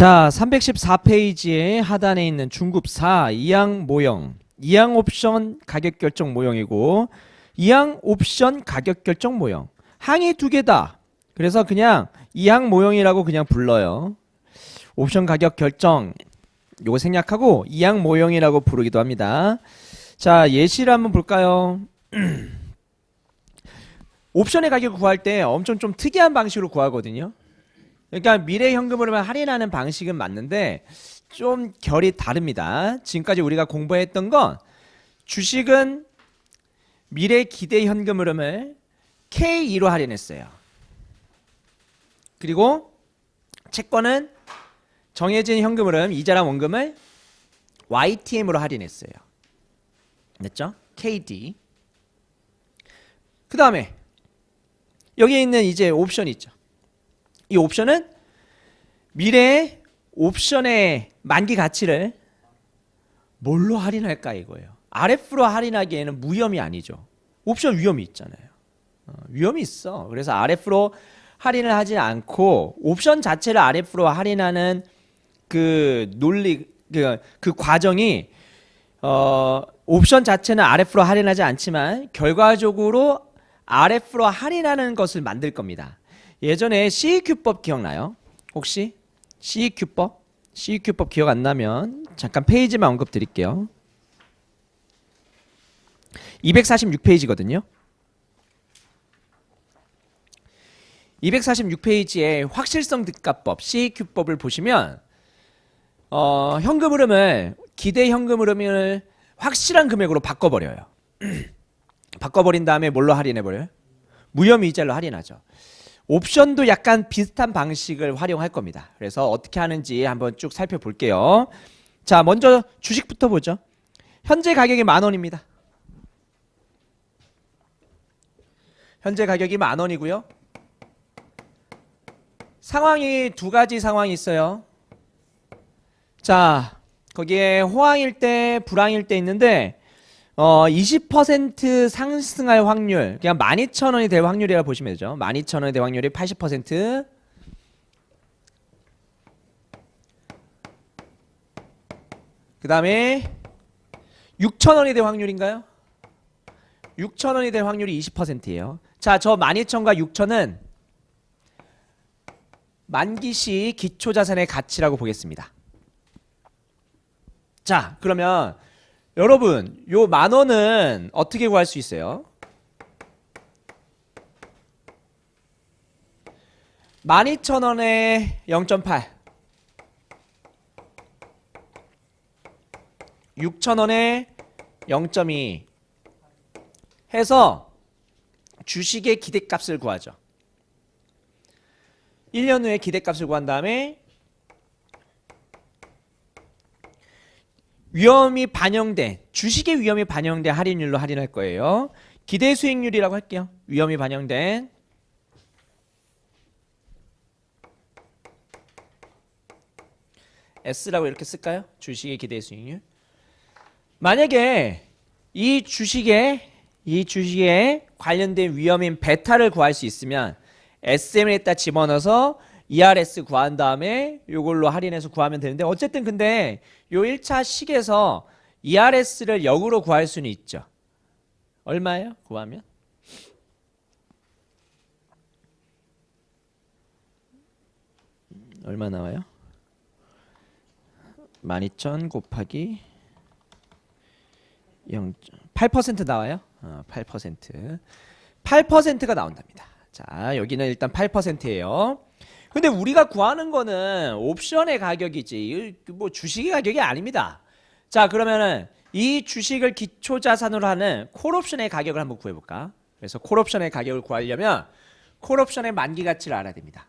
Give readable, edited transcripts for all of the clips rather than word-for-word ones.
자, 314페이지의 하단에 있는 중급 4 이항 모형, 이항 옵션 가격 결정 모형이고 이항 옵션 가격 결정 모형. 항이 두 개다. 그래서 그냥 이항 모형이라고 그냥 불러요. 옵션 가격 결정 요거 생략하고 이항 모형이라고 부르기도 합니다. 자, 예시를 한번 볼까요? 옵션의 가격을 구할 때 엄청 좀 특이한 방식으로 구하거든요. 그러니까 미래 현금으로 할인하는 방식은 맞는데 좀 결이 다릅니다. 지금까지 우리가 공부했던 건 주식은 미래 기대 현금 흐름을 K2로 할인했어요. 그리고 채권은 정해진 현금 흐름 이자랑 원금을 YTM으로 할인했어요. 됐죠? KD. 그 다음에 여기에 있는 이제 옵션이 있죠. 이 옵션은 미래의 옵션의 만기 가치를 뭘로 할인할까 이거예요. RF로 할인하기에는 무위험이 아니죠. 옵션 위험이 있잖아요. 위험이 있어. 그래서 RF로 할인을 하지 않고 옵션 자체를 RF로 할인하는 그 논리 그 과정이 옵션 자체는 RF로 할인하지 않지만 결과적으로 RF로 할인하는 것을 만들 겁니다. 예전에 CEQ법 기억나요? 혹시? CEQ법? CEQ법 기억 안 나면 잠깐 페이지만 언급 드릴게요. 246페이지거든요. 246페이지에 확실성 득가법 CEQ법을 보시면 현금 흐름을 기대 현금 흐름을 확실한 금액으로 바꿔버려요. 바꿔버린 다음에 뭘로 할인해버려요? 무혐의 이자로 할인하죠. 옵션도 약간 비슷한 방식을 활용할 겁니다. 그래서 어떻게 하는지 한번 쭉 살펴볼게요. 자, 먼저 주식부터 보죠. 현재 가격이 10,000원입니다. 현재 가격이 10,000원이고요. 상황이 두 가지 상황이 있어요. 자, 거기에 호황일 때, 불황일 때 있는데 20% 상승할 확률, 그냥 12,000원이 될 확률이라고 보시면 되죠. 12,000원이 될 확률이 80%. 그 다음에 6,000원이 될 확률인가요? 6,000원이 될 확률이 20%예요. 자, 저 12,000과 6,000은 만기시 기초자산의 가치라고 보겠습니다. 자, 그러면 여러분, 요 10,000원은 어떻게 구할 수 있어요? 12,000원에 0.8, 6,000원에 0.2 해서 주식의 기대값을 구하죠. 1년 후에 기대값을 구한 다음에 위험이 반영된 주식의 위험이 반영된 할인율로 할인할 거예요. 기대 수익률이라고 할게요. 위험이 반영된 S라고 이렇게 쓸까요? 주식의 기대 수익률. 만약에 이 주식에 관련된 위험인 베타를 구할 수 있으면 SM에다 집어넣어서 ERS 구한 다음에 이걸로 할인해서 구하면 되는데 어쨌든 근데 요 1차 식에서 ERS를 역으로 구할 수는 있죠. 얼마예요? 구하면? 얼마 나와요? 12,000 곱하기 8% 나와요? 8%. 8%가 나온답니다. 자, 여기는 일단 8%예요. 근데 우리가 구하는 거는 옵션의 가격이지 뭐 주식의 가격이 아닙니다. 자, 그러면은 이 주식을 기초자산으로 하는 콜옵션의 가격을 한번 구해볼까? 그래서 콜옵션의 가격을 구하려면 콜옵션의 만기 가치를 알아야 됩니다.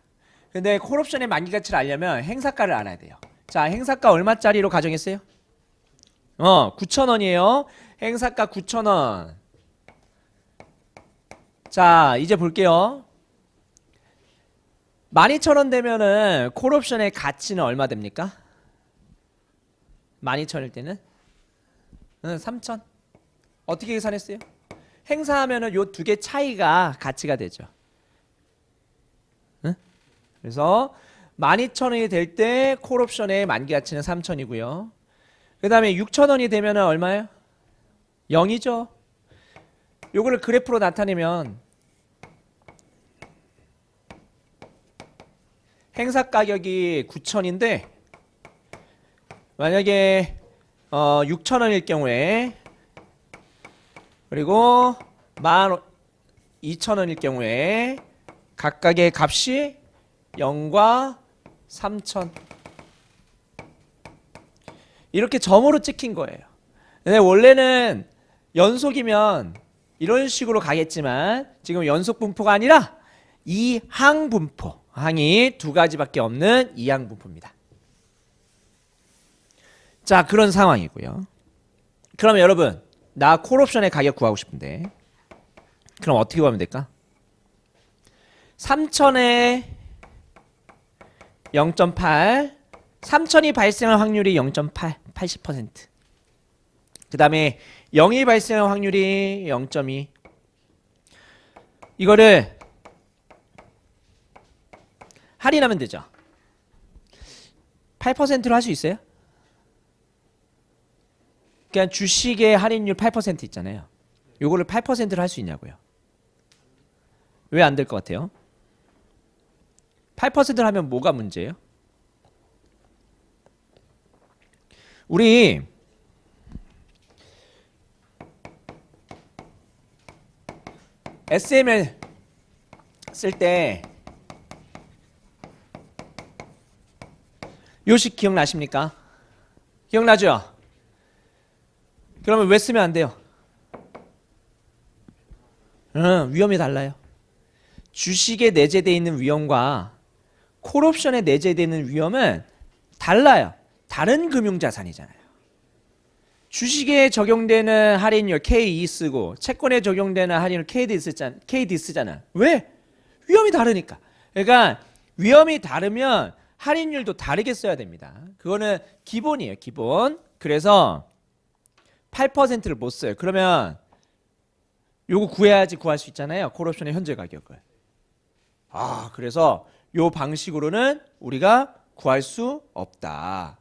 근데 콜옵션의 만기 가치를 알려면 행사가를 알아야 돼요. 자, 행사가 얼마짜리로 가정했어요? 9,000원이에요. 행사가 9,000원. 자, 이제 볼게요. 12,000원 되면은 콜옵션의 가치는 얼마 됩니까? 12,000일 때는 3,000. 어떻게 계산했어요? 행사하면은 요 두 개 차이가 가치가 되죠. 응? 그래서 12,000원이 될 때 콜옵션의 만기 가치는 3,000이고요. 그 다음에 6,000원이 되면 얼마예요? 0이죠. 요거를 그래프로 나타내면 행사 가격이 9,000인데 만약에 6,000원일 경우에 그리고 12,000원일 경우에 각각의 값이 0과 3,000 이렇게 점으로 찍힌 거예요. 근데 원래는 연속이면 이런 식으로 가겠지만 지금 연속 분포가 아니라 이항 분포, 항이 두 가지밖에 없는 이항 분포입니다. 자, 그런 상황이고요. 그러면 여러분, 나 콜옵션의 가격 구하고 싶은데 그럼 어떻게 구하면 될까? 3,000에 0.8 3,000이 발생할 확률이 0.8 80%. 그 다음에 0이 발생할 확률이 0.2. 이거를 할인하면 되죠. 8%로 할 수 있어요? 그냥 주식의 할인율 8% 있잖아요. 요거를 8%로 할 수 있냐고요. 왜 안 될 것 같아요? 8%를 하면 뭐가 문제예요? 우리 SML 쓸 때 요식 기억나십니까? 기억나죠? 그러면 왜 쓰면 안 돼요? 위험이 달라요. 주식에 내재되어 있는 위험과 콜옵션에 내재되어 있는 위험은 달라요. 다른 금융자산이잖아요. 주식에 적용되는 할인율 K2 쓰고 채권에 적용되는 할인율 KD 쓰잖아. 왜? 위험이 다르니까. 그러니까 위험이 다르면 할인율도 다르게 써야 됩니다. 그거는 기본이에요. 기본. 그래서 8%를 못 써요. 그러면 요거 구해야지 구할 수 있잖아요. 콜옵션의 현재 가격을. 그래서 요 방식으로는 우리가 구할 수 없다.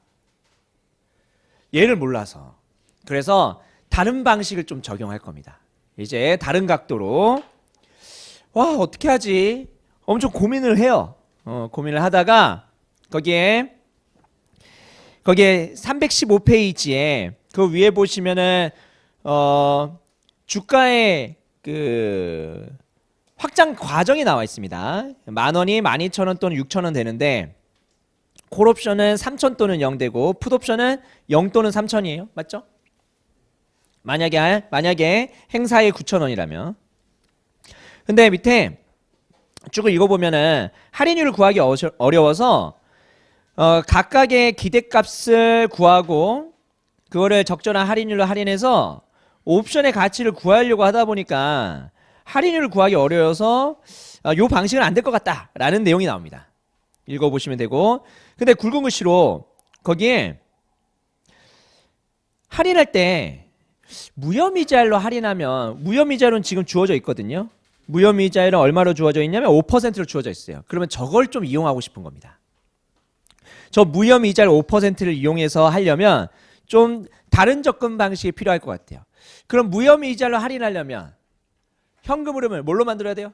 얘를 몰라서. 그래서 다른 방식을 좀 적용할 겁니다. 이제 다른 각도로 어떻게 하지? 엄청 고민을 해요. 고민을 하다가 거기에 315페이지에 그 위에 보시면은 주가의 그 확장 과정이 나와 있습니다. 10,000원이 12,000원 또는 6,000원 되는데 콜옵션은 3,000 또는 0 되고 풋옵션은 0 또는 3,000이에요. 맞죠? 만약에 행사에 9,000원이라면. 근데 밑에 쭉 읽어보면은 할인율을 구하기 어려워서 각각의 기대값을 구하고 그거를 적절한 할인율로 할인해서 옵션의 가치를 구하려고 하다 보니까 할인율을 구하기 어려워서 요 방식은 안 될 것 같다라는 내용이 나옵니다. 읽어보시면 되고. 근데 굵은 글씨로 거기에 할인할 때 무혐의자율로 할인하면 무혐의자율은 지금 주어져 있거든요. 무혐의자율은 얼마로 주어져 있냐면 5%로 주어져 있어요. 그러면 저걸 좀 이용하고 싶은 겁니다. 저 무혐의자율 5%를 이용해서 하려면 좀 다른 접근 방식이 필요할 것 같아요. 그럼 무혐의자율로 할인하려면 현금 흐름을 뭘로 만들어야 돼요?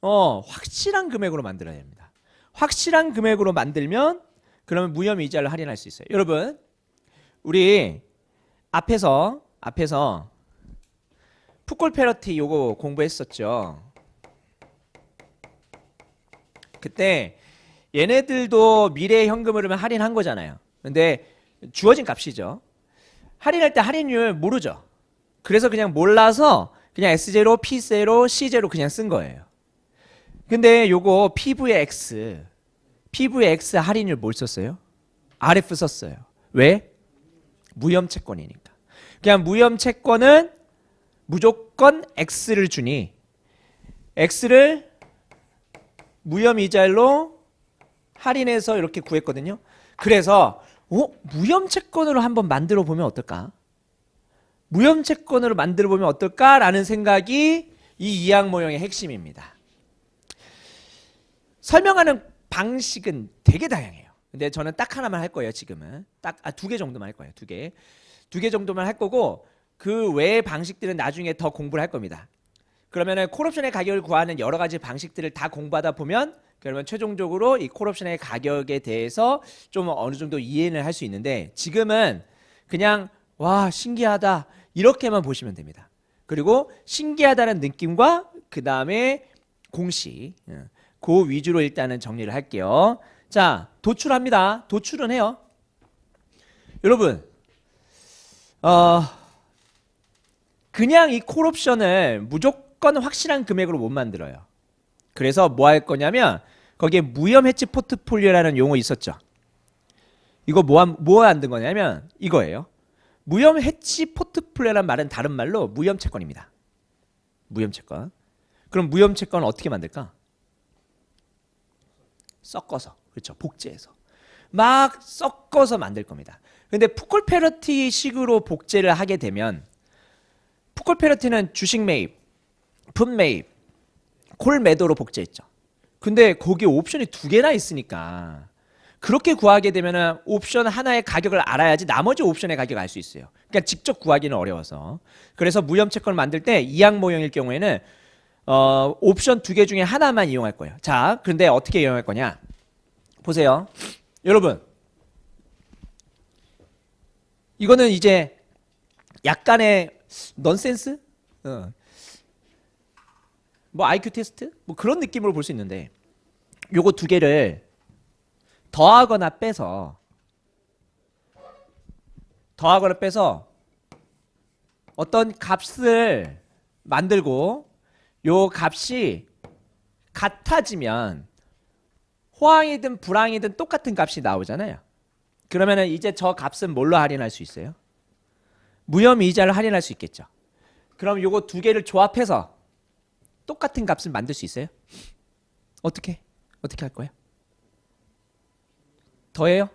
확실한 금액으로 만들어야 됩니다. 확실한 금액으로 만들면 그러면 무혐의자율로 할인할 수 있어요. 여러분, 우리 앞에서 풋골 패러티 요거 공부했었죠. 그때 얘네들도 미래의 현금 흐름을 할인한 거잖아요. 근데 주어진 값이죠. 할인할 때 할인율 모르죠. 그래서 그냥 몰라서 그냥 S0, P0, C0 그냥 쓴 거예요. 근데 요거 PVX 할인율 뭘 썼어요? RF 썼어요. 왜? 무혐채권이니까. 그냥 무혐채권은 무조건 X를 주니 X를 무혐이자율로 할인해서 이렇게 구했거든요. 그래서 무혐채권으로 한번 만들어 보면 어떨까? 무혐채권으로 만들어 보면 어떨까라는 생각이 이 이항 모형의 핵심입니다. 설명하는 방식은 되게 다양해요. 근데 저는 딱 하나만 할 거예요. 지금은 딱 두 개 정도만 할 거예요. 두 개 정도만 할 거고 그 외의 방식들은 나중에 더 공부를 할 겁니다. 그러면은 콜옵션의 가격을 구하는 여러 가지 방식들을 다 공부하다 보면 그러면 최종적으로 이 콜옵션의 가격에 대해서 좀 어느 정도 이해를 할 수 있는데 지금은 그냥 와 신기하다 이렇게만 보시면 됩니다. 그리고 신기하다는 느낌과 그 다음에 공식 그 위주로 일단은 정리를 할게요. 자 도출합니다. 도출은 해요. 여러분 그냥 이 콜옵션을 무조건 확실한 금액으로 못 만들어요. 그래서 뭐 할 거냐면 거기에 무염 해치 포트폴리오라는 용어 있었죠. 이거 뭐 만든 거냐면 이거예요. 무염 해치 포트폴리오라는 말은 다른 말로 무염 채권입니다. 무염 채권. 그럼 무염 채권은 어떻게 만들까? 섞어서. 그렇죠. 복제해서. 막 섞어서 만들 겁니다. 근데 푸콜 페러티 식으로 복제를 하게 되면 푸콜 페러티는 주식 매입, 품 매입, 콜 매도로 복제했죠. 근데 거기에 옵션이 두 개나 있으니까 그렇게 구하게 되면은 옵션 하나의 가격을 알아야지 나머지 옵션의 가격을 알 수 있어요. 그러니까 직접 구하기는 어려워서. 그래서 무염 채권을 만들 때 이항 모형일 경우에는 옵션 두 개 중에 하나만 이용할 거예요. 자, 그런데 어떻게 이용할 거냐? 보세요. 여러분. 이거는 이제 약간의 넌센스? 뭐 IQ 테스트? 뭐 그런 느낌으로 볼 수 있는데 요거 두 개를 더하거나 빼서 어떤 값을 만들고 요 값이 같아지면 호황이든 불황이든 똑같은 값이 나오잖아요. 그러면은 이제 저 값은 뭘로 할인할 수 있어요? 무염 이자를 할인할 수 있겠죠. 그럼 요거 두 개를 조합해서 똑같은 값을 만들 수 있어요? 어떻게 할 거예요? 더해요?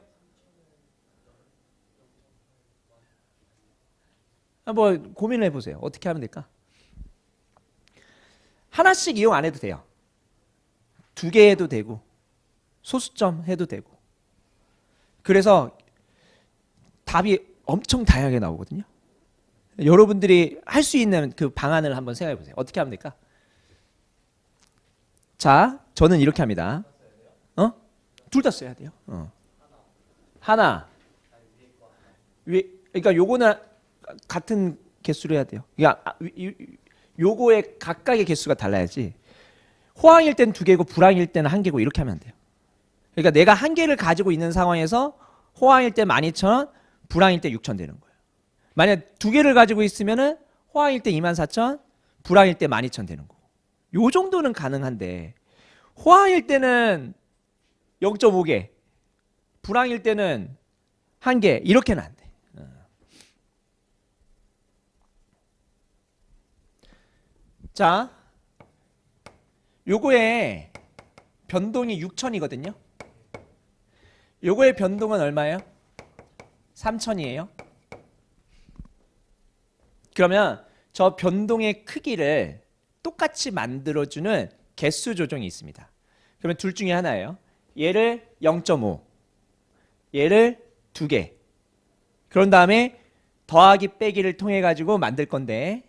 뭐 고민을 해보세요. 어떻게 하면 될까? 하나씩 이용 안 해도 돼요. 두 개 해도 되고 소수점 해도 되고 그래서 답이 엄청 다양하게 나오거든요. 여러분들이 할 수 있는 그 방안을 한번 생각해 보세요. 어떻게 하면 될까? 자, 저는 이렇게 합니다. 둘 다 써야 돼요. 하나. 그러니까 요거는 같은 개수로 해야 돼요. 그러니까 요거의 각각의 개수가 달라야지. 호황일 땐 두 개고 불황일 때는 한 개고 이렇게 하면 안 돼요. 그러니까 내가 한 개를 가지고 있는 상황에서 호황일 때 12,000원, 불황일 때 6,000원 되는 거예요. 만약 두 개를 가지고 있으면은 호황일 때 24,000원, 불황일 때 12,000원 되는 거고. 요 정도는 가능한데 호황일 때는 0.5개, 불황일 때는 한 개 이렇게는 안 돼. 자, 요거의 변동이 6,000이거든요. 요거의 변동은 얼마예요? 3,000이에요. 그러면 저 변동의 크기를 똑같이 만들어주는 개수 조정이 있습니다. 그러면 둘 중에 하나예요. 얘를 0.5, 얘를 2개. 그런 다음에 더하기 빼기를 통해 가지고 만들 건데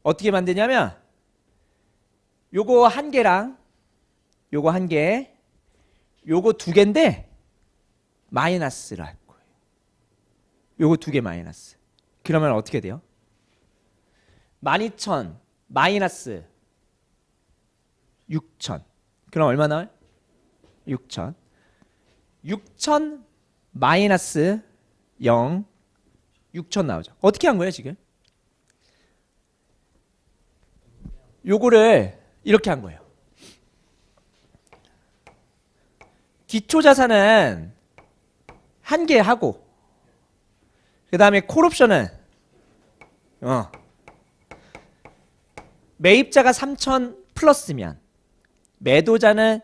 어떻게 만드냐면 요거 한 개랑 요거 한 개, 요거 두 개인데 마이너스를 할 거예요. 요거 두 개 마이너스. 그러면 어떻게 돼요? 12,000 마이너스 6,000. 그럼 얼마 나와요? 6,000. 6,000 마이너스 0 6,000 나오죠. 어떻게 한 거예요 지금? 요거를 이렇게 한 거예요. 기초자산은 한 개 하고 그 다음에 콜옵션은 매입자가 3,000 플러스면 매도자는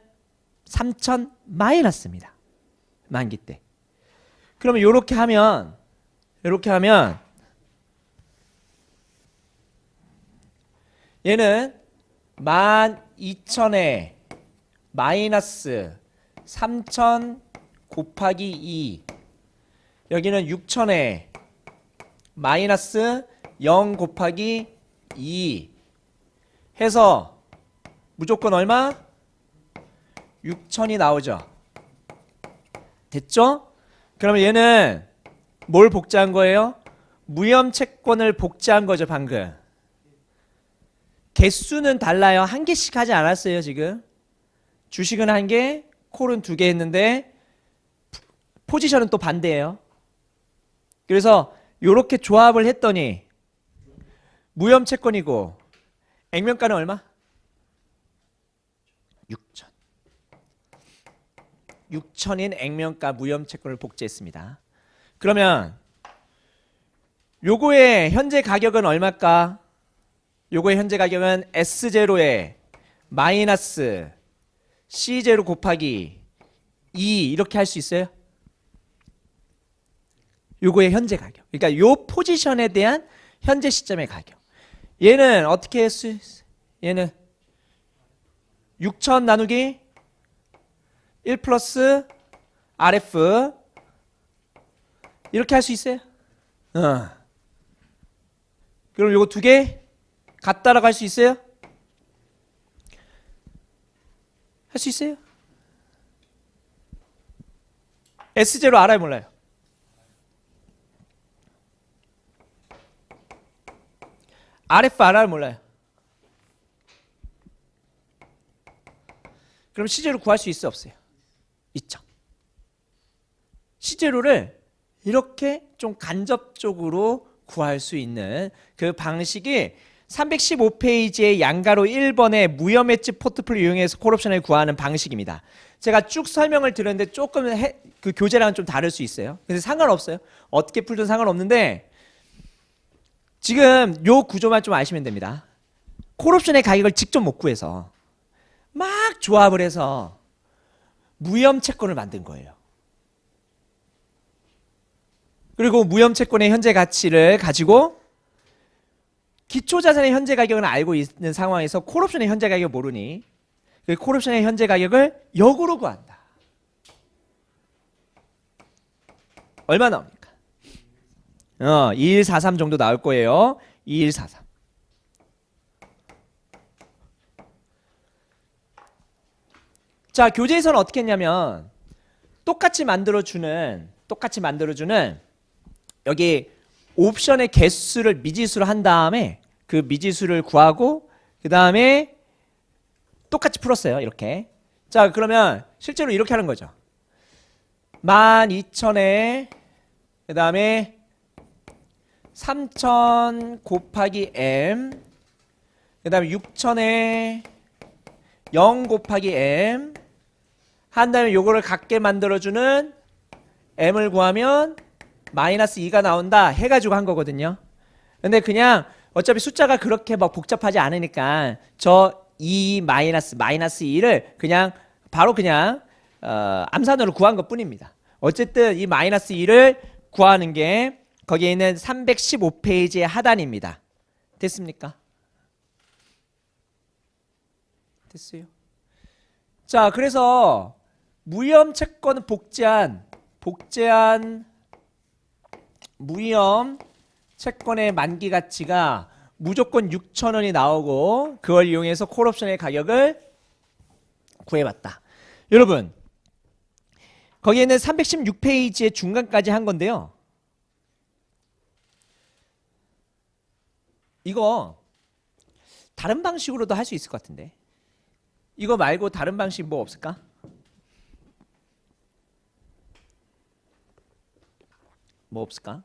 3,000 마이너스입니다. 만기 때. 그러면 이렇게 하면 얘는 12,000에 마이너스 3000 곱하기 2 여기는 6000에 마이너스 0 곱하기 2 해서 무조건 얼마? 6000이 나오죠. 됐죠? 그러면 얘는 뭘 복제한 거예요? 무혐 채권을 복제한 거죠, 방금. 개수는 달라요. 한 개씩 하지 않았어요, 지금. 주식은 한 개, 콜은 두 개 했는데 포지션은 또 반대예요. 그래서 이렇게 조합을 했더니 무혐 채권이고 액면가는 얼마? 6천. 6천인 액면가 무혐 채권을 복제했습니다. 그러면 요거의 현재 가격은 얼마일까? 요거의 현재 가격은 S0에 마이너스 C0 곱하기 2 이렇게 할 수 있어요? 요거의 현재 가격. 그러니까 요 포지션에 대한 현재 시점의 가격. 얘는 어떻게 할 수 있어요? 얘는 6천 나누기 1 플러스 RF 이렇게 할 수 있어요? 그럼 요거 두 개 같다라고 할 수 있어요? 할 수 있어요? S0 알아요 몰라요? RF 알아요 몰라요? 그럼 C0 구할 수 있어 없어요? 있죠. C0를 이렇게 좀 간접적으로 구할 수 있는 그 방식이 315페이지의 양가로 1번의 무혐 엣지 포트폴리오 이용해서 콜옵션을 구하는 방식입니다. 제가 쭉 설명을 드렸는데 조금 그 교재랑은 좀 다를 수 있어요. 근데 상관없어요. 어떻게 풀든 상관없는데 지금 요 구조만 좀 아시면 됩니다. 콜옵션의 가격을 직접 못 구해서 막 조합을 해서 무혐 채권을 만든 거예요. 그리고 무혐 채권의 현재 가치를 가지고 기초자산의 현재 가격은 알고 있는 상황에서 콜옵션의 현재 가격을 모르니 그 콜옵션의 현재 가격을 역으로 구한다. 얼마 나옵니까? 2143 정도 나올 거예요. 2143. 자, 교재에서는 어떻게 했냐면 똑같이 만들어주는 여기 옵션의 개수를 미지수로 한 다음에 그 미지수를 구하고 그 다음에 똑같이 풀었어요. 이렇게. 자, 그러면 실제로 이렇게 하는 거죠. 12,000에 그 다음에 3,000 곱하기 M 그 다음에 6,000에 0 곱하기 M 한 다음에 요거를 같게 만들어주는 M을 구하면 마이너스 2가 나온다 해가지고 한 거거든요. 근데 그냥 어차피 숫자가 그렇게 막 복잡하지 않으니까 저 2 마이너스 2를 그냥 바로 그냥 암산으로 구한 것 뿐입니다. 어쨌든 이 마이너스 2를 구하는 게 거기에 있는 315페이지의 하단입니다. 됐습니까? 됐어요. 자, 그래서 무혐 채권은 복제한 무혐 채권의 만기 가치가 무조건 6,000원이 나오고 그걸 이용해서 콜옵션의 가격을 구해봤다. 여러분 거기에는 316페이지의 중간까지 한 건데요. 이거 다른 방식으로도 할 수 있을 것 같은데 이거 말고 다른 방식 뭐 없을까? 뭐 없을까?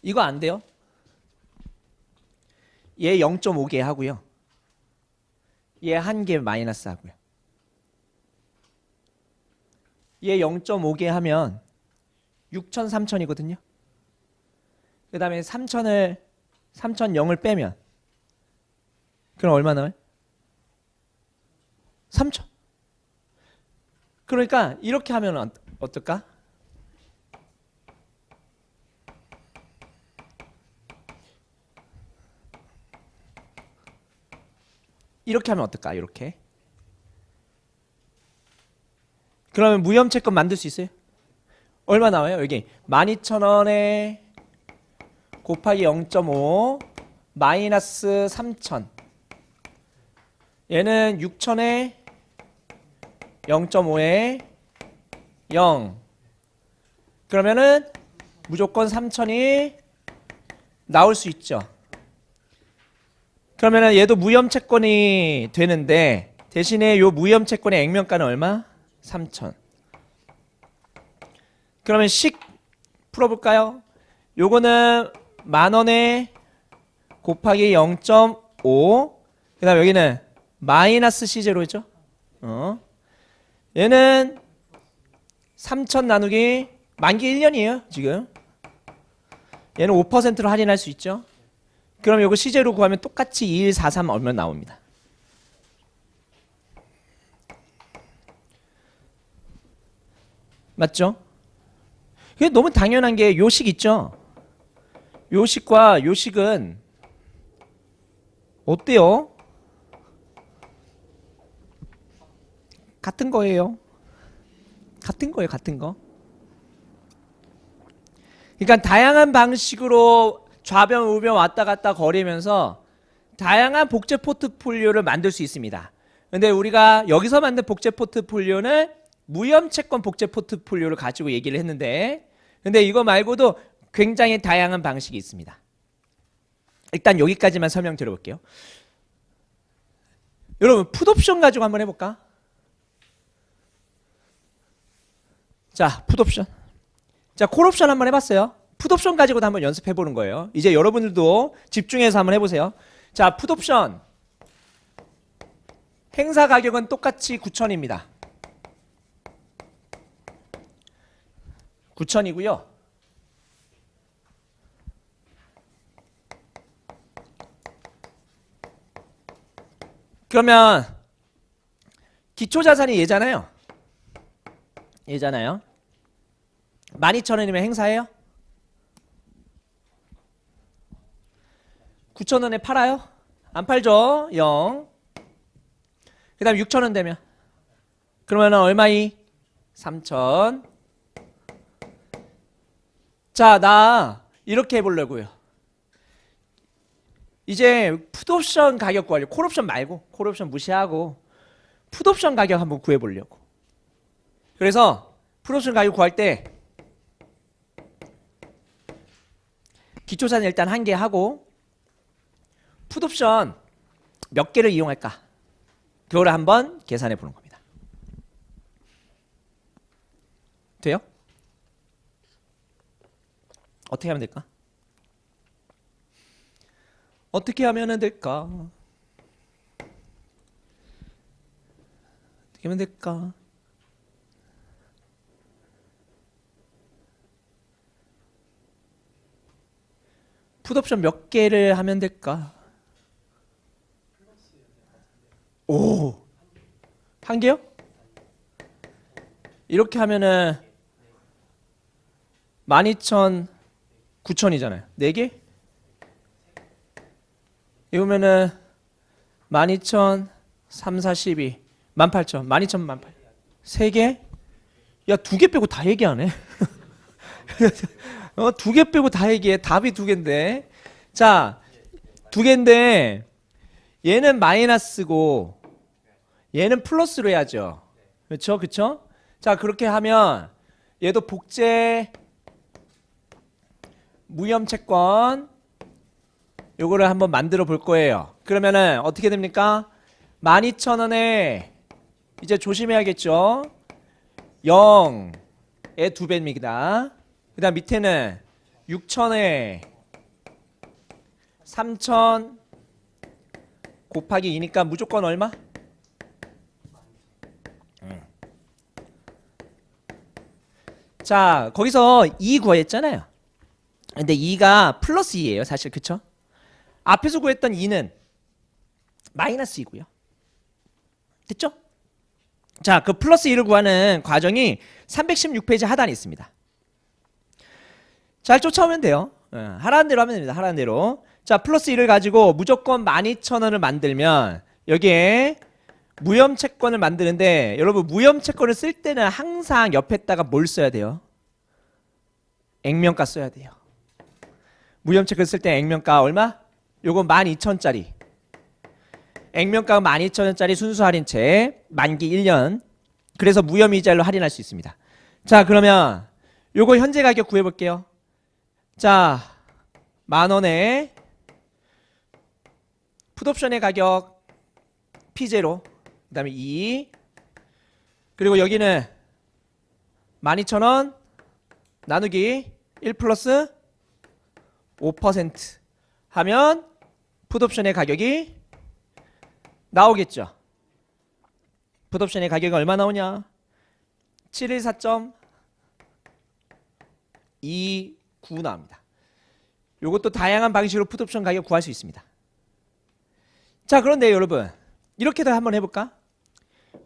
이거 안 돼요? 얘 0.5개 하고요. 얘 1개 마이너스 하고요. 얘 0.5개 하면 6,000, 3,000이거든요. 그 다음에 3,000을 빼면 그럼 얼마 나와요? 3,000. 그러니까 이렇게 하면 어떨까? 이렇게 하면 어떨까? 이렇게 그러면 무혐채권 만들 수 있어요? 얼마 나와요? 여기 12,000원에 곱하기 0.5 마이너스 3,000. 얘는 6,000에 0.5에 0. 그러면은 무조건 3,000이 나올 수 있죠. 그러면은 얘도 무혐채권이 되는데 대신에 요 무혐채권의 액면가는 얼마? 3,000. 그러면 식 풀어볼까요? 요거는 10,000원에 곱하기 0.5. 그 다음 여기는 마이너스 C0죠. 얘는 3,000 나누기 만기 1년이에요 지금. 얘는 5%로 할인할 수 있죠. 그럼 요거 C0 구하면 똑같이 2143 얼마 나옵니다. 맞죠? 그게 너무 당연한 게 요식 있죠. 요식과 요식은 어때요? 같은 거예요. 같은 거예요, 같은 거. 그러니까 다양한 방식으로 좌변, 우변 왔다 갔다 거리면서 다양한 복제 포트폴리오를 만들 수 있습니다. 근데 우리가 여기서 만든 복제 포트폴리오는 무혐채권 복제 포트폴리오를 가지고 얘기를 했는데, 근데 이거 말고도 굉장히 다양한 방식이 있습니다. 일단 여기까지만 설명드려볼게요. 여러분 풋옵션 가지고 한번 해볼까? 자, 풋옵션. 자, 콜옵션 한번 해봤어요. 풋옵션 가지고도 한번 연습해보는 거예요. 이제 여러분들도 집중해서 한번 해보세요. 자, 풋옵션. 행사 가격은 똑같이 9,000입니다. 9,000이고요. 그러면 기초자산이 얘잖아요. 얘잖아요. 12,000원이면 행사해요? 9,000원에 팔아요? 안 팔죠? 0. 그 다음 6,000원 되면 그러면 얼마이? 3,000. 자, 나 이렇게 해보려고요. 이제 풋옵션 가격 구하려고. 콜옵션 말고, 콜옵션 무시하고 풋옵션 가격 한번 구해보려고. 그래서 풋옵션 가격 구할 때 기초자산 일단 한 개 하고 풋옵션 몇 개를 이용할까? 그거를 한번 계산해 보는 겁니다. 돼요? 어떻게 하면 될까? 어떻게 하면 될까? 어떻게 하면 될까? 풋옵션 몇 개를 하면 될까? 오, 한 개요? 이렇게 하면은 12,000, 9,000이잖아요. 4개? 이러면은 12,000, 3, 4, 12, 18,000, 12,000, 18,000. 3개? 야, 2개 빼고 다 얘기하네. 2개 빼고 다 얘기해. 답이 2개인데. 자, 2개인데 얘는 마이너스고 얘는 플러스로 해야죠. 그렇죠? 그렇죠? 자, 그렇게 하면 얘도 복제 무혐채권 요거를 한번 만들어 볼 거예요. 그러면은 어떻게 됩니까? 12,000원에 이제 조심해야겠죠. 0의 2배입니다. 그 다음 밑에는 6,000에 3,000 곱하기 2니까 무조건 얼마? 자, 거기서 2 구했잖아요. 근데 2가 플러스 2예요 사실. 그쵸? 앞에서 구했던 2는 마이너스 2고요. 됐죠? 자, 그 플러스 2를 구하는 과정이 316페이지 하단에 있습니다. 잘 쫓아오면 돼요. 하라는 대로 하면 됩니다. 하라는 대로. 자, 플러스 1을 가지고 무조건 12,000원을 만들면 여기에 무혐 채권을 만드는데 여러분 무혐 채권을 쓸 때는 항상 옆에다가 뭘 써야 돼요? 액면가 써야 돼요. 무혐 채권 쓸 때 액면가 얼마? 요거 12,000원짜리. 액면가가 12,000원짜리 순수 할인채 만기 1년. 그래서 무혐 이자율로 할인할 수 있습니다. 자, 그러면 요거 현재 가격 구해 볼게요. 자, 10,000원에 풋옵션의 가격 P0, 그 다음에 2, 그리고 여기는 12,000원 나누기 1 플러스 5% 하면 풋옵션의 가격이 나오겠죠. 풋옵션의 가격이 얼마 나오냐? 714.29 나옵니다. 요것도 다양한 방식으로 풋옵션 가격 구할 수 있습니다. 자, 그런데 여러분 이렇게도 한번 해볼까?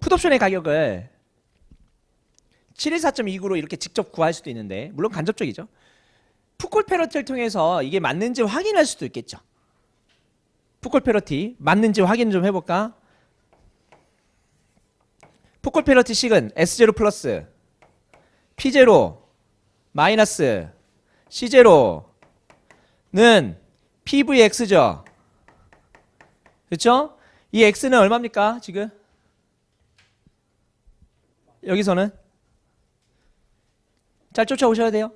풋옵션의 가격을 714.29로 이렇게 직접 구할 수도 있는데 물론 간접적이죠. 풋콜 페널티를 통해서 이게 맞는지 확인할 수도 있겠죠. 풋콜 페널티 맞는지 확인 좀 해볼까? 풋콜 페널티 식은 S0 플러스 P0 마이너스 C0는 PVX죠. 그렇죠? 이 X는 얼마입니까? 지금 여기서는 잘 쫓아오셔야 돼요.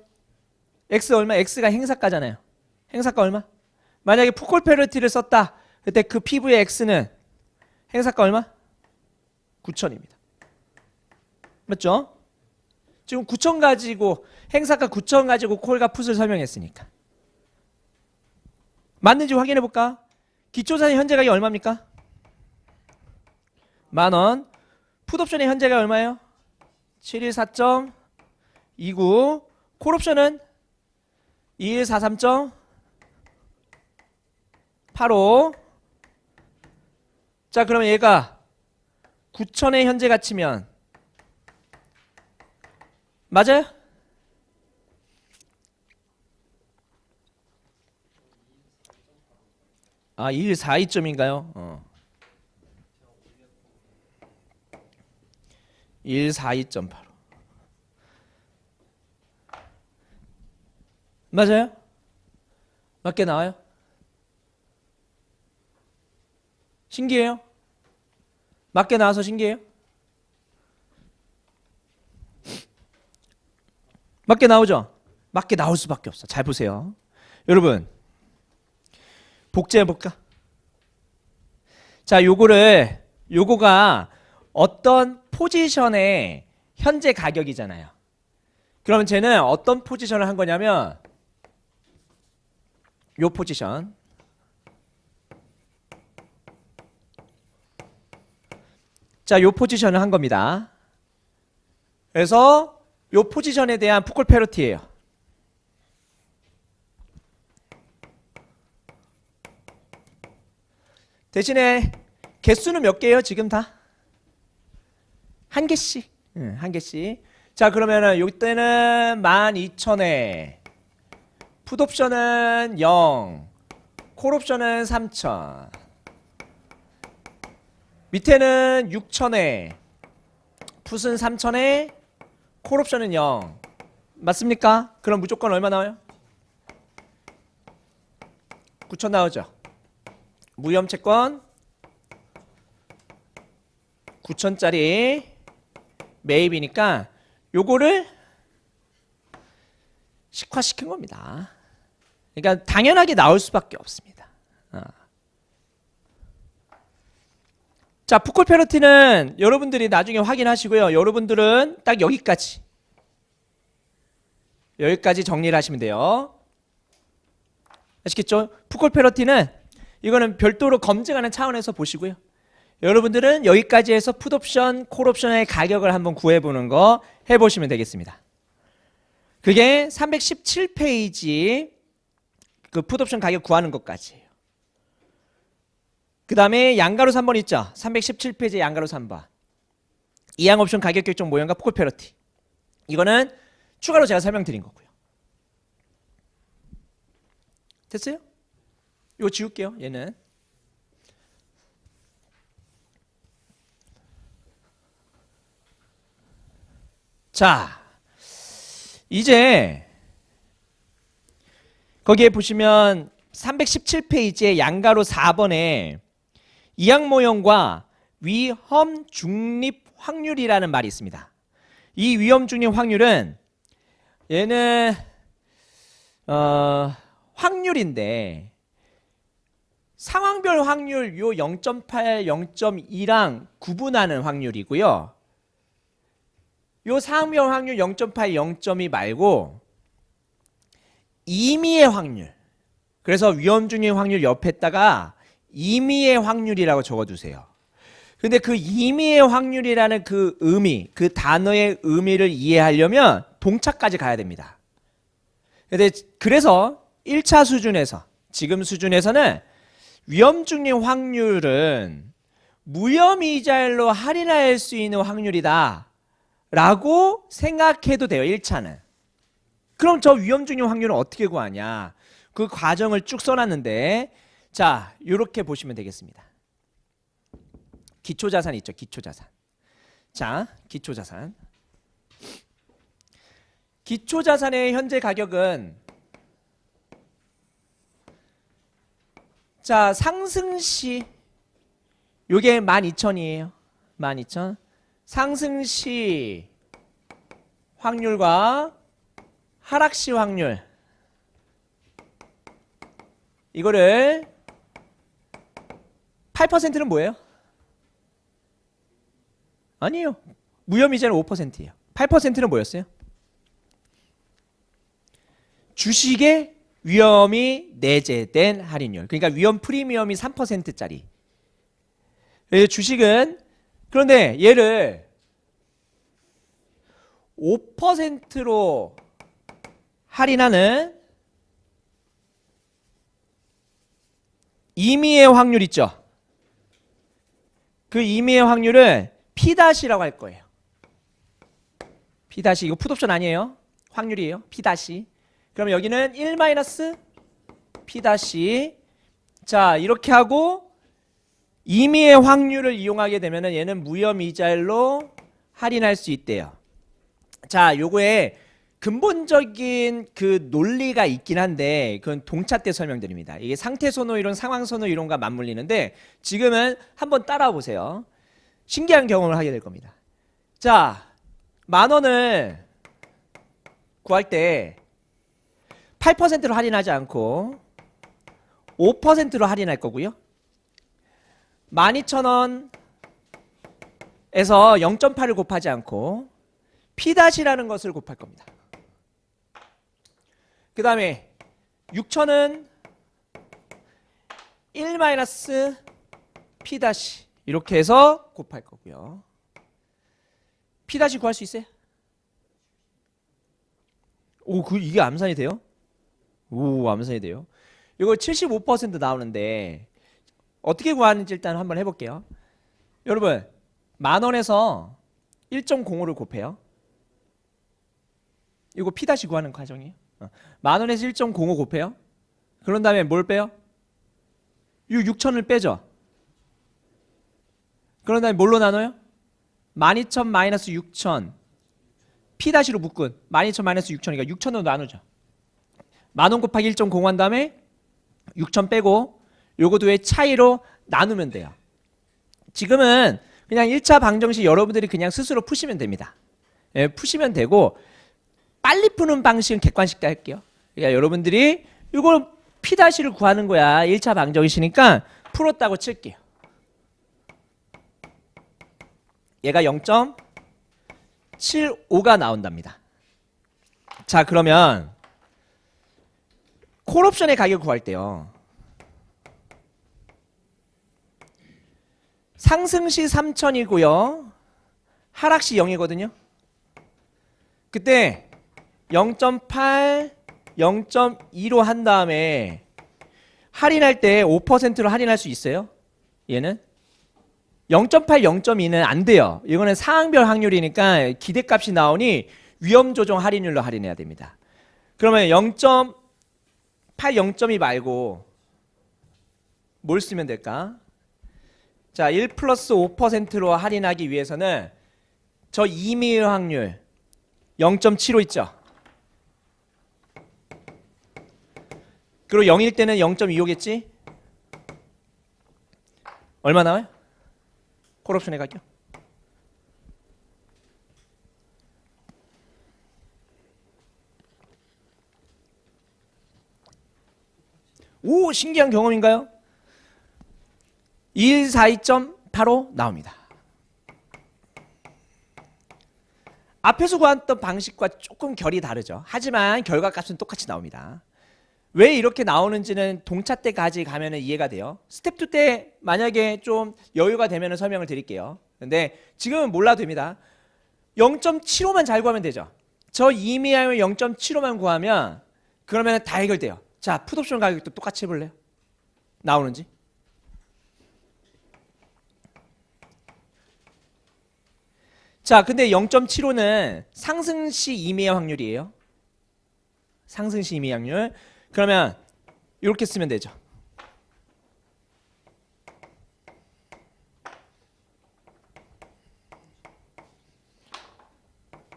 X 얼마? X가 행사가잖아요. 행사가 얼마? 만약에 풋콜 페널티를 썼다. 그때 그 PV의 X는 행사가 얼마? 9,000입니다. 맞죠? 지금 9,000 가지고 행사가 9,000 가지고 콜과 풋을 설명했으니까. 맞는지 확인해 볼까? 기초자산 현재 가격이 얼마입니까? 10,000원. 풋옵션의 현재 가격이 얼마예요? 714.29. 콜옵션은 2143.85. 자, 그러면 얘가 9,000의 현재 가치면 맞아요? 아, 2142점인가요? 2142.85. 맞아요? 맞게 나와요? 신기해요? 맞게 나와서 신기해요? 맞게 나오죠? 맞게 나올 수밖에 없어. 잘 보세요. 여러분 복제해볼까? 자, 요거가 어떤 포지션의 현재 가격이잖아요. 그러면 쟤는 어떤 포지션을 한 거냐면 요 포지션. 자, 요 포지션을 한 겁니다. 그래서 요 포지션에 대한 풋콜 페널티예요. 대신에 개수는 몇 개예요? 지금 다? 한 개씩. 한 개씩. 자, 그러면은 요때는 12,000에 풋옵션은 0, 콜옵션은 3,000. 밑에는 6,000에 풋은 3,000에 콜옵션은 0. 맞습니까? 그럼 무조건 얼마 나와요? 9,000 나오죠. 무혐채권 9,000짜리 매입이니까 요거를 식화시킨 겁니다. 그러니까 당연하게 나올 수밖에 없습니다. 자, 풋콜 페널티는 여러분들이 나중에 확인하시고요. 여러분들은 딱 여기까지 정리를 하시면 돼요. 아시겠죠? 풋콜 페널티는 이거는 별도로 검증하는 차원에서 보시고요. 여러분들은 여기까지 해서 풋옵션, 콜옵션의 가격을 한번 구해보는 거 해보시면 되겠습니다. 그게 317페이지 그 풋옵션 가격 구하는 것까지예요. 그 다음에 양가로 3번 있죠. 317페이지 양가로 3번. 이항옵션 가격 결정 모형과 풋콜 페널티. 이거는 추가로 제가 설명드린 거고요. 됐어요? 이거 지울게요. 얘는. 자, 이제 거기에 보시면 317페이지에 양가로 4번에 이항 모형과 위험 중립 확률이라는 말이 있습니다. 이 위험 중립 확률은 얘는 확률인데 상황별 확률 요 0.8, 0.2랑 구분하는 확률이고요. 요 상황별 확률 0.8, 0.2 말고 임의의 확률. 그래서 위험 중립 확률 옆에다가 임의의 확률이라고 적어두세요. 근데 그 임의의 확률이라는 그 의미, 그 단어의 의미를 이해하려면 동차까지 가야 됩니다. 그래서 1차 수준에서, 지금 수준에서는 위험 중립 확률은 무혐의자일로 할인할 수 있는 확률이다 라고 생각해도 돼요. 1차는. 그럼 저 위험 중립 확률은 어떻게 구하냐? 그 과정을 쭉 써놨는데, 자, 이렇게 보시면 되겠습니다. 기초자산 있죠, 기초자산. 자, 기초자산. 기초자산의 현재 가격은, 자, 상승시 요게 12,000이에요. 12,000. 상승시 확률과 하락시 확률, 이거를 8%는 뭐예요? 아니에요. 무혐의자는 5%예요. 8%는 뭐였어요? 주식의 위험이 내재된 할인율. 그러니까 위험 프리미엄이 3%짜리. 주식은, 그런데 얘를 5%로 할인하는 임의의 확률 있죠. 그 임의의 확률을 P-라고 할 거예요. P- 이거 풋옵션 아니에요. 확률이에요. P-. 그럼 여기는 1-P-. 자, 이렇게 하고 임의의 확률을 이용하게 되면 얘는 무혐의자일로 할인할 수 있대요. 자, 요거에 근본적인 그 논리가 있긴 한데 그건 동차 때 설명드립니다. 이게 상태선호 이론, 상황선호 이론과 맞물리는데 지금은 한번 따라와 보세요. 신기한 경험을 하게 될 겁니다. 자, 10,000원을 구할 때 8%로 할인하지 않고 5%로 할인할 거고요. 12,000원에서 0.8을 곱하지 않고 P-라는 것을 곱할 겁니다. 그 다음에 6,000은 1-P- 이렇게 해서 곱할 거고요. P- 구할 수 있어요? 오, 이게 암산이 돼요? 오, 암산이 돼요. 이거 75% 나오는데 어떻게 구하는지 일단 한번 해볼게요. 여러분, 10,000원에서 1.05를 곱해요. 이거 P- 구하는 과정이에요. 10,000원에서 1.05 곱해요. 그런 다음에 뭘 빼요? 이 6,000을 빼죠. 그런 다음에 뭘로 나눠요? 12,000 마이너스 6,000 P-로 묶은 12,000 마이너스 6,000이니까 6,000으로 나누죠. 10,000 곱하기 1.05 한 다음에 6,000 빼고 요거 두의 차이로 나누면 돼요. 지금은 그냥 1차 방정식 여러분들이 그냥 스스로 푸시면 됩니다. 예, 푸시면 되고 빨리 푸는 방식은 객관식 때 할게요. 그러니까 여러분들이 이걸 P-를 구하는 거야. 1차 방정식이니까 풀었다고 칠게요. 얘가 0.75가 나온답니다. 자, 그러면 콜옵션의 가격을 구할 때요. 상승시 3,000이고요. 하락시 0이거든요. 그때 0.8, 0.2로 한 다음에 할인할 때 5%로 할인할 수 있어요? 얘는? 0.8, 0.2는 안 돼요. 이거는 상황별 확률이니까 기대값이 나오니 위험 조정 할인율로 할인해야 됩니다. 그러면 0.8, 0.2 말고 뭘 쓰면 될까? 자, 1 플러스 5%로 할인하기 위해서는 저 임의의 확률 0.75 있죠. 그리고 0일 때는 0.25겠지. 얼마 나와요? 콜옵션의 가격. 오, 신기한 경험인가요? 2142.85 나옵니다. 앞에서 구했던 방식과 조금 결이 다르죠. 하지만 결과값은 똑같이 나옵니다. 왜 이렇게 나오는지는 동차 때까지 가면 이해가 돼요. 스텝 2 때 만약에 좀 여유가 되면 설명을 드릴게요. 근데 지금은 몰라도 됩니다. 0.75만 잘 구하면 되죠. 저 이미하면 0.75만 구하면 그러면 다 해결돼요. 자, 풋옵션 가격도 똑같이 해볼래요? 나오는지? 자, 근데 0.75는 상승시 이미의 확률이에요. 상승시 이미의 확률. 그러면 이렇게 쓰면 되죠.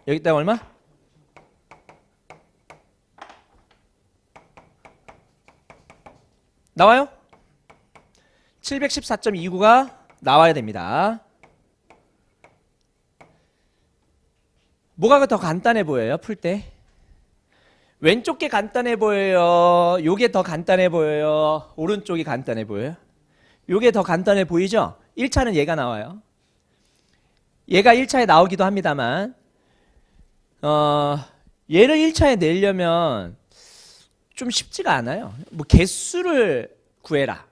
여기다가 얼마? 나와요? 714.29가 나와야 됩니다. 뭐가 더 간단해 보여요? 풀 때? 왼쪽 게 간단해 보여요? 요게 더 간단해 보여요? 오른쪽이 간단해 보여요? 요게 더 간단해 보이죠? 1차는 얘가 나와요. 얘가 1차에 나오기도 합니다만 얘를 1차에 내려면 좀 쉽지가 않아요. 뭐 개수를 구해라.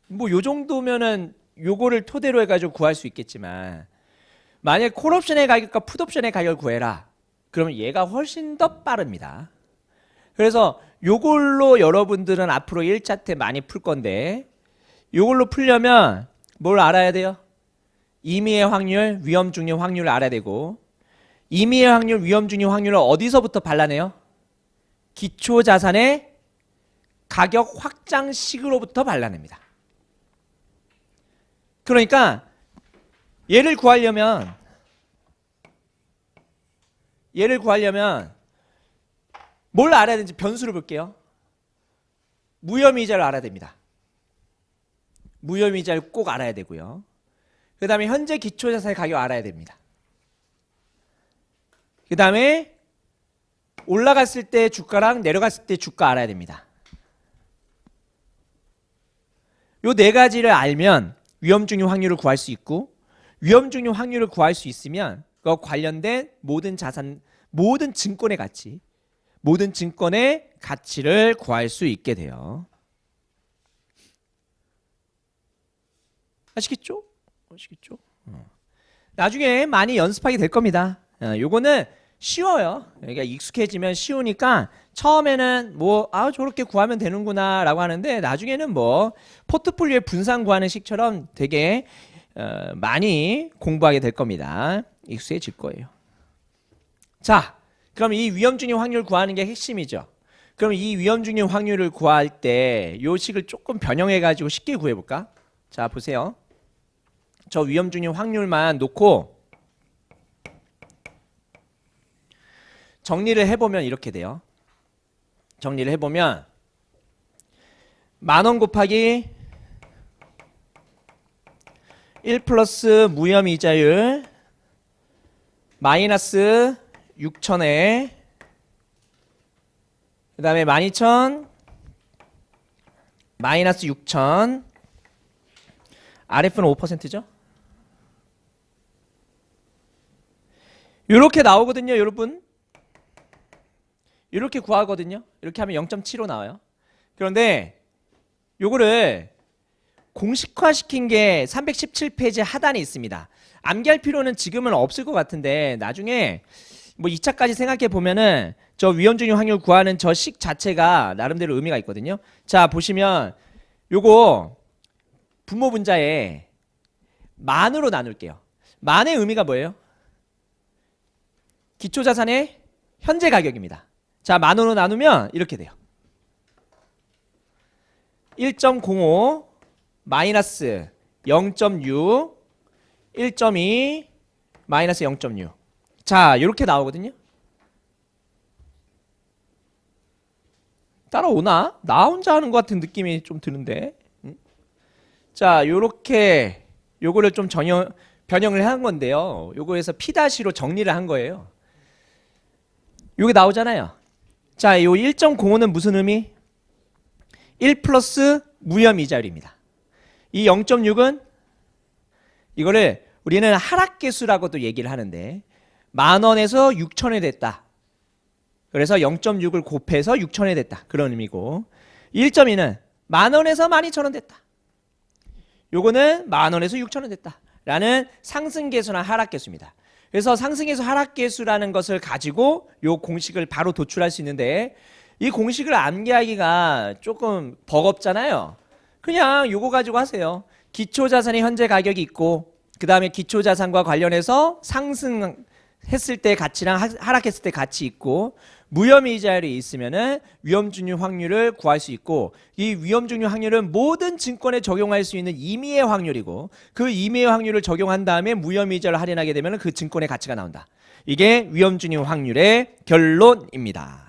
뭐 요 정도면은 요거를 토대로 해가지고 구할 수 있겠지만 만약 콜옵션의 가격과 풋옵션의 가격을 구해라. 그러면 얘가 훨씬 더 빠릅니다. 그래서 요걸로 여러분들은 앞으로 1차 때 많이 풀 건데 요걸로 풀려면 뭘 알아야 돼요? 임의의 확률, 위험 중립 확률을 알아야 되고 임의의 확률, 위험 중립 확률을 어디서부터 발라내요? 기초자산의 가격 확장식으로부터 발라냅니다. 그러니까 얘를 구하려면 뭘 알아야 되는지 변수를 볼게요. 무혐의자를 알아야 됩니다. 무혐의자를 꼭 알아야 되고요. 그 다음에 현재 기초자산의 가격 알아야 됩니다. 그 다음에 올라갔을 때 주가랑 내려갔을 때 주가 알아야 됩니다. 요 네 가지를 알면 위험중립 확률을 구할 수 있고 위험중립 확률을 구할 수 있으면 그 관련된 모든 자산, 모든 증권의 가치, 모든 증권의 가치를 구할 수 있게 돼요. 아시겠죠? 아시겠죠? 나중에 많이 연습하게 될 겁니다. 요거는 쉬워요. 그러니까 익숙해지면 쉬우니까 처음에는 뭐 저렇게 구하면 되는구나 라고 하는데 나중에는 뭐 포트폴리오의 분산 구하는 식처럼 되게 많이 공부하게 될 겁니다. 익숙해질 거예요. 자, 그럼 이 위험중립 확률 구하는 게 핵심이죠. 그럼 이 위험중립 확률을 구할 때 요 식을 조금 변형해 가지고 쉽게 구해 볼까? 자, 보세요. 저 위험중립 확률만 놓고 정리를 해보면 이렇게 돼요. 정리를 해보면 10,000원 곱하기 1 플러스 무혐의자율 마이너스 6,000에 그 다음에 12,000 마이너스 6,000 RF는 5%죠. 이렇게 나오거든요, 여러분. 이렇게 구하거든요. 이렇게 하면 0.75 나와요. 그런데 요거를 공식화 시킨 게 317페이지 하단에 있습니다. 암기할 필요는 지금은 없을 것 같은데 나중에 뭐 2차까지 생각해 보면은 저 위험중립 확률 구하는 저 식 자체가 나름대로 의미가 있거든요. 자, 보시면 요거 분모 분자에 만으로 나눌게요. 만의 의미가 뭐예요? 기초자산의 현재 가격입니다. 자, 10,000원으로 나누면 이렇게 돼요. 1.05 마이너스 0.6 1.2 마이너스 0.6 자, 이렇게 나오거든요. 따라오나? 나 혼자 하는 것 같은 느낌이 좀 드는데. 자, 요렇게 요거를 좀 변형을 한 건데요. 요거에서 P'로 정리를 한 거예요. 요게 나오잖아요. 자, 요 1.05는 무슨 의미? 1 플러스 무혐 이자율입니다. 이 0.6은 이거를 우리는 하락계수라고도 얘기를 하는데 10,000원에서 6,000원이 됐다. 그래서 0.6을 곱해서 6,000원이 됐다. 그런 의미고 1.2는 10,000원에서 12,000원 됐다. 요거는 10,000원에서 6,000원 됐다. 라는 상승계수나 하락계수입니다. 그래서 상승계수 하락계수라는 것을 가지고 요 공식을 바로 도출할 수 있는데 이 공식을 암기하기가 조금 버겁잖아요. 그냥 요거 가지고 하세요. 기초자산의 현재 가격이 있고 그 다음에 기초자산과 관련해서 상승했을 때 가치랑 하락했을 때 가치 있고 무혐의이자율이 있으면은 위험증유 확률을 구할 수 있고 이 위험증유 확률은 모든 증권에 적용할 수 있는 임의의 확률이고 그 임의의 확률을 적용한 다음에 무혐의이자를 할인하게 되면 그 증권의 가치가 나온다. 이게 위험증유 확률의 결론입니다.